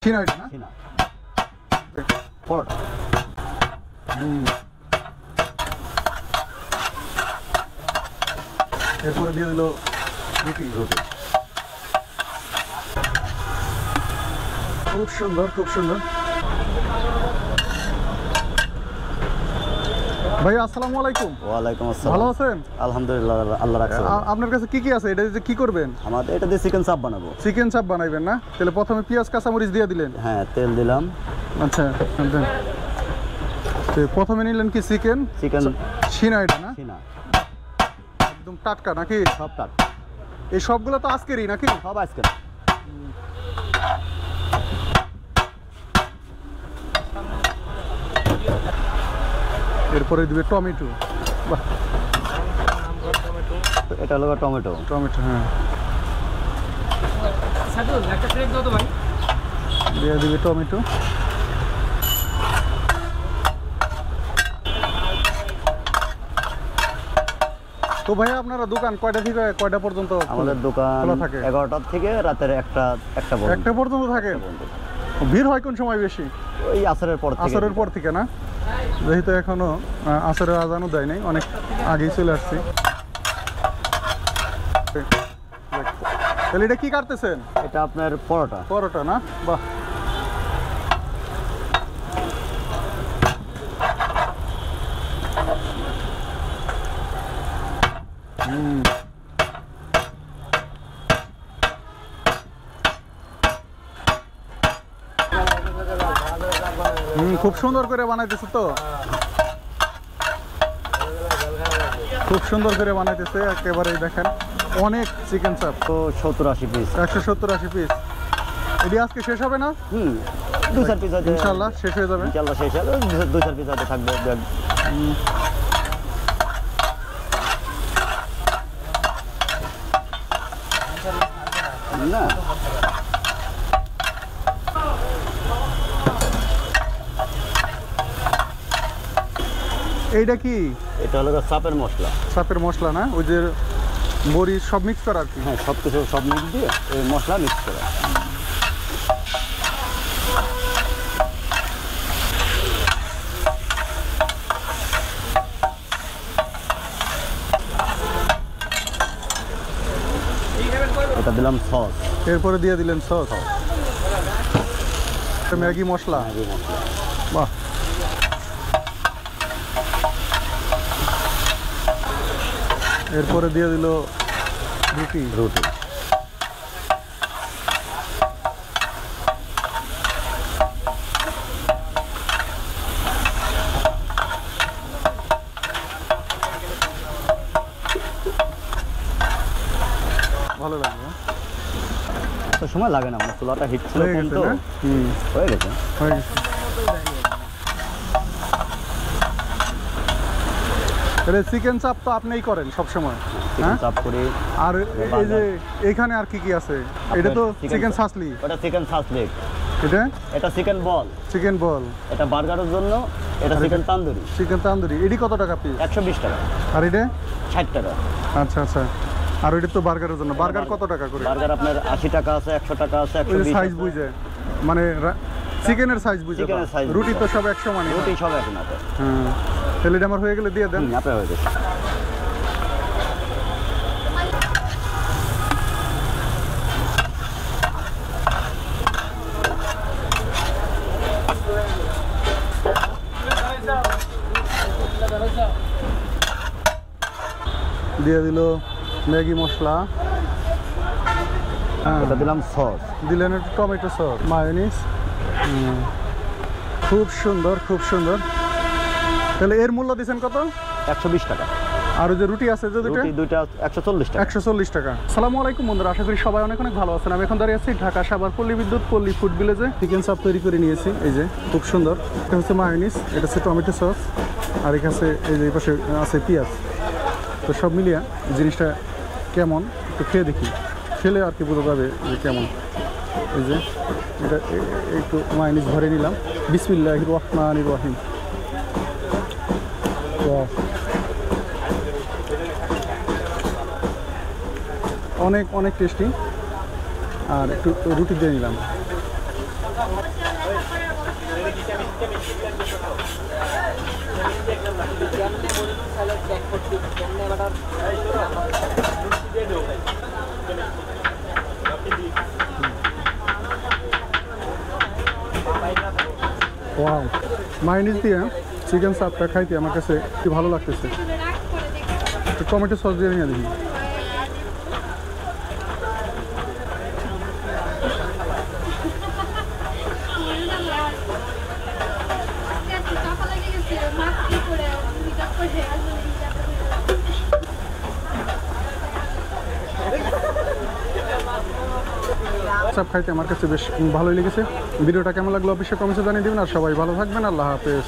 সিনাইটা না সিনা পরোটা এরপরে দিয়ে দিল রুটি খুব সুন্দর ভাই আসসালামু আলাইকুম। ওয়ালাইকুম আসসালাম। ভালো আছেন? আলহামদুলিল্লাহ, আল্লাহ রাখছে। আপনার কাছে কি কি আছে? এটা দিয়ে কি করবেন? আমাদের এটা দিয়ে চিকেন চাপ বানাবো। চিকেন চাপ বানাইবেন না? তাহলে প্রথমে পেঁয়াজ কাঁচামরিচ দিয়ে দিলেন? হ্যাঁ, তেল দিলাম। আচ্ছা, তো প্রথমে নিলেন কি চিকেন সিনাইটা না? সিনা একদম টাটকা নাকি? সব টাটকা। এই সবগুলো তো আজকেরই নাকি? সব আজকে। এরপরে দিবে টমেটো। বাহ, এটা হলো টমেটো। হ্যাঁ, দিয়ে দিবে টমেটো। তো ভাই আপনারা দোকান কয়টা থেকে কয়টা পর্যন্ত? আমাদের দোকান খোলা থাকে 11টা থেকে রাতের একটা পর্যন্ত থাকে। ভিড় হয় কোন সময় বেশি? ওই আসরের পর থেকে না? যেহেতু এখনো আসরের আজানও দেয় নাই, অনেক আগেই চলে আসছি। তাহলে এটা কি কাটতেছেন? এটা আপনার পরোটা না? বাহ, খুব সুন্দর করে বানাইতেছে তো, খুব সুন্দর করে বানাইতেছে একেবারে। দেখেন অনেক চিকেন চাপ, তো 70-80 পিস। 170-80 পিস। এটি আজকে শেষ হবে না? 2-4 পিস আছে ইনশাআল্লাহ শেষ হয়ে যাবে। ইনশাআল্লাহ শেষ হবে। 2-4 পিস আছে থাকবে। না এইটা কি? এটা হলো চাপের মশলা না? ওই যে মরিচ সব মিক্স করা আর কি? হ্যাঁ, সব মিক্স দিয়ে ওই মশলা মিক্স করা। এটা দিলাম সস। এরপরে দিয়ে দিলেন সস, ম্যাগি মশলা। বাহ, এরপরে দিয়ে দিল রুটি। ভালো লাগবে। তো সময় লাগে না, আমার চুলাটা হিট ছিল কম তো। হয়ে গেছে। চিকেন চাপ তো আপনিই করেন সবসময়? চাপ করি। আর এই যে এইখানে আর কি কি আছে? এটা তো চিকেন সাসলি। ওটা চিকেন সাসলি। এটা চিকেন বল। এটা বার্গারের জন্য। এটা চিকেন তান্দুরি। এডি কত টাকা পিস? 120 টাকা। আর এটা 60 টাকা। আচ্ছা। আর ওইটা তো বার্গারের জন্য। বার্গার কত টাকা করে? বার্গার আপনার 80 টাকা আছে, 100 টাকা আছে, 120 সাইজ বুঝে, মানে চিকেনের সাইজ বুঝে। রুটি তো সব 100 মানে? রুটি সব এক না। হ্যাঁ, তাহলে এটা আমার হয়ে গেলে দিয়ে দেন। আপনার হয়ে গেছে। দিয়ে দিল ম্যাগি মশলা। এটা দিলাম সস। দিলেন একটু টমেটো সস, মায়োনিজ। খুব সুন্দর। তাহলে এর মূল্য দিচ্ছেন কত? 120 টাকা। আর ওই যে রুটি আছে যে দুইটা 140 টাকা। 140 টাকা। আসসালামু আলাইকুম বন্ধুরা, আশা করি সবাই অনেক ভালো আছেন। আমি এখন দাঁড়িয়ে আছি ঢাকা সাভার পল্লী বিদ্যুৎ পল্লী ফুড ভিলেজে। চিকেন চাপ তৈরি করে নিয়েছি, এই যে খুব সুন্দর। এটা হচ্ছে মায়োনিজ, এটা হচ্ছে টমেটো সস, আর এখানে এই যে এই পাশে আছে পেঁয়াজ। তো সব মিলিয়ে জিনিসটা কেমন একটু খেয়ে দেখি, খেলে আর কি বোঝা যাবে যে কেমন। এই যে এটা একটু মায়োনিজ ভরে নিলাম। বিসমিল্লাহির রহমানির রহিম। অনেক টেস্টি। আর একটু রুটি দিয়ে নিলাম। ওয়াও, মায়োনিজ দিয়ে চিকেন সাপটা খাইতে আমার কাছে কি ভালো লাগতেছে। টমেটো সস দিয়ে নিয়ে দেখি। সব খাইতে আমার কাছে বেশ ভালোই লেগেছে। ভিডিওটা কেমন লাগলো অবশ্যই কমেন্টে জানিয়ে দিবেন। আর সবাই ভালো থাকবেন। আল্লাহ হাফেজ।